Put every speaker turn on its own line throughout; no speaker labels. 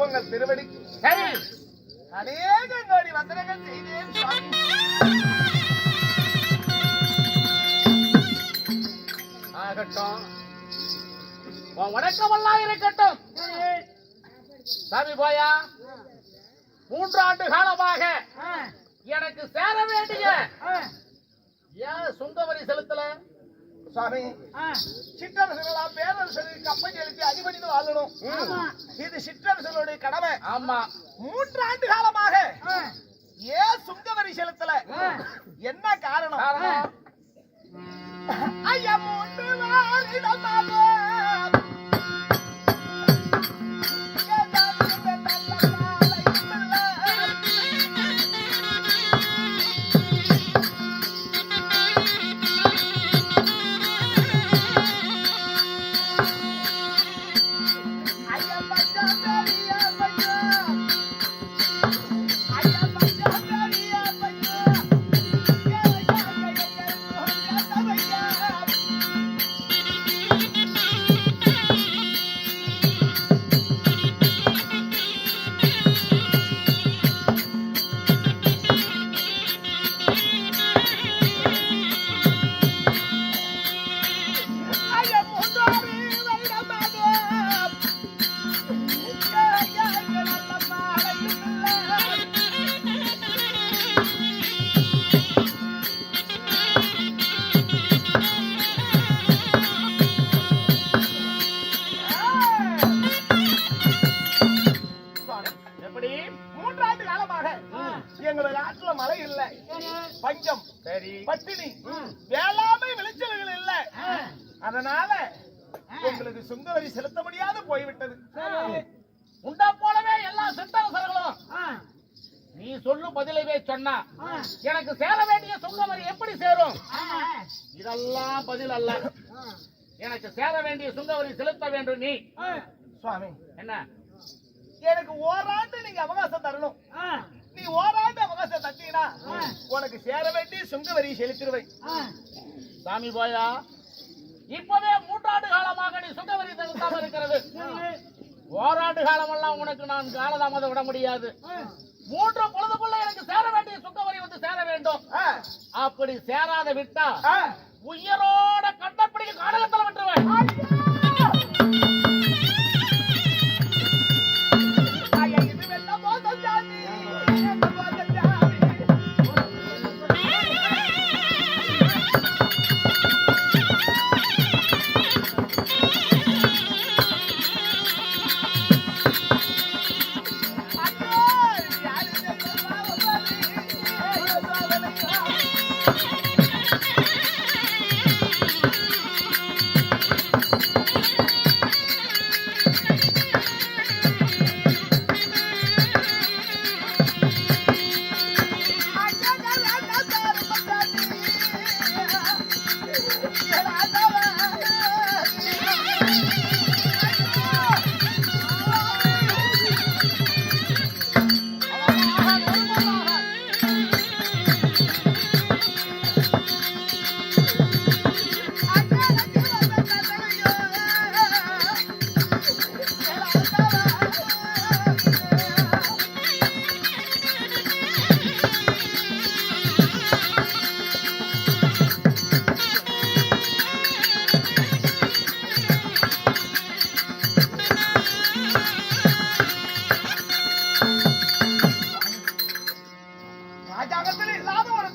உங்கள் திருவடி அநேக கோடி வந்தனங்கள் செய்தேன் சுவாமி.
ஆகட்டும், வணக்கமெல்லாம் இருக்கட்டும். சாமி போயா, 3 ஆண்டு காலமாக எனக்கு சேர வேண்டிய ஏன் சுங்கவரி செலுத்தல?
சுவாமி, சிற்றரசுகளா பேரரசருக்கு கப்பல் செலுத்தி அடிபணிந்து வாழணும். இது சிற்றரசுகளுடைய கடமை.
ஆமா,
3 ஆண்டு காலமாக ஏன் சுங்கவரி செலுத்தல? என்ன காரணம்? ஐயா 3 வாரிடமாக எங்களுடைய நாட்டுல மழை இல்ல, பஞ்சம், பட்டினி, வேளாண்மை விளைச்சல்கள் இல்ல. அதனால உங்களுக்கு சுங்கவரி செலுத்த முடியாது போய்விட்டது.
உண்டா போலவே எல்லா சிற்றரசர்களும் நீ சொல்லும் பதிலவே சொன்னா எனக்கு சேர வேண்டிய சுங்கவரி எப்படி சேரும்? இதெல்லாம் பதில் அல்ல. எனக்கு சேர வேண்டிய சுங்கவரி செலுத்த வேண்டும். நீ
சுவாமி,
என்ன
எனக்கு ஓராண்டு நீங்க அவகாசம் தரணும். நீ ஓராண்டு அவகாசம் தந்தீங்கன்னா உனக்கு சேர வேண்டிய சுங்கவரி செலுத்திடுவேன்.
சாமி போயா, இப்பவே 3 ஆண்டு காலமாக நீ சுங்கவரி செலுத்தாம இருக்கிறது. ஓராண்டு காலம் எல்லாம் உனக்கு நான் காலதாமதம் விட முடியாது. 3 பொழுதுக்குள்ள எனக்கு சேர வேண்டிய சுங்கவரி வந்து சேர வேண்டும். அப்படி சேராத விட்டா உயிரோட கண்டப்பிடிக்க காடகத்தில் விட்டுருவேன்.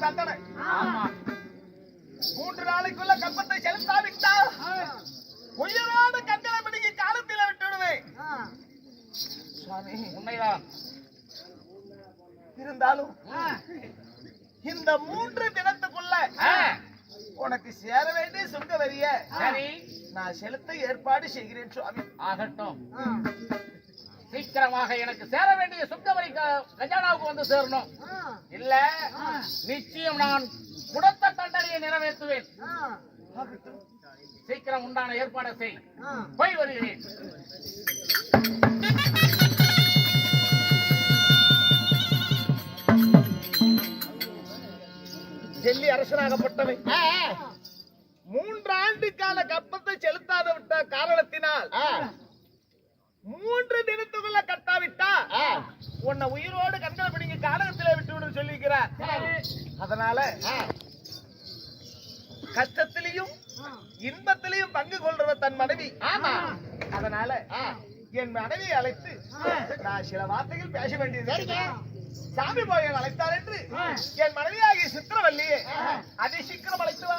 தண்டனை.
ஆமா
3 நாளைக்குள்ள கற்பத்தை செலுத்தாவிட்டால் உயிரோடு கண்களை பிடிக்க காலத்தில விட்டு விடுவேன். சுவாமி
உண்மைதான்.
இருந்தாலும் இந்த 3 தினத்துக்குள்ள உனக்கு சேர வேண்டிய சுங்க வரிய
சரி
நான் செலுத்த ஏற்பாடு செய்கிறேன் சுவாமி.
ஆகட்டும். சீக்கிரமாக எனக்கு சேர வேண்டிய சுங்கவரி கஜானாவுக்கு வந்து சேரணும். இல்ல நிச்சயம் நான் கொடுத்த தண்டனையை நிறைவேற்றுவேன். சீக்கிரம் உண்டான ஏற்பாடு செய். போய் வருகிறேன்.
டெல்லி அரசனாகப்பட்டவன் 3 ஆண்டு கால கப்பத்தை செலுத்தாத விட்ட காரணத்தினால் 3 தினத்துக்குள்ள கட்டாவிட்டா உன்னை உயிரோடு கண்களை பிடிங்க காலகத்திலே விட்டு விடு சொல்லிக்கிறார். அதனால கஷ்டத்திலையும் இன்பத்திலையும் பங்கு கொள்றவ தன் மனைவி. அதனால என் மனைவியை அழைத்து நான் சில வார்த்தைகள் பேச வேண்டியது. சாமி போய் அழைத்தார் என்று என் மனைவியாகிய சித்திரவல்லியே அதை சீக்கிரம் அழைத்து வா.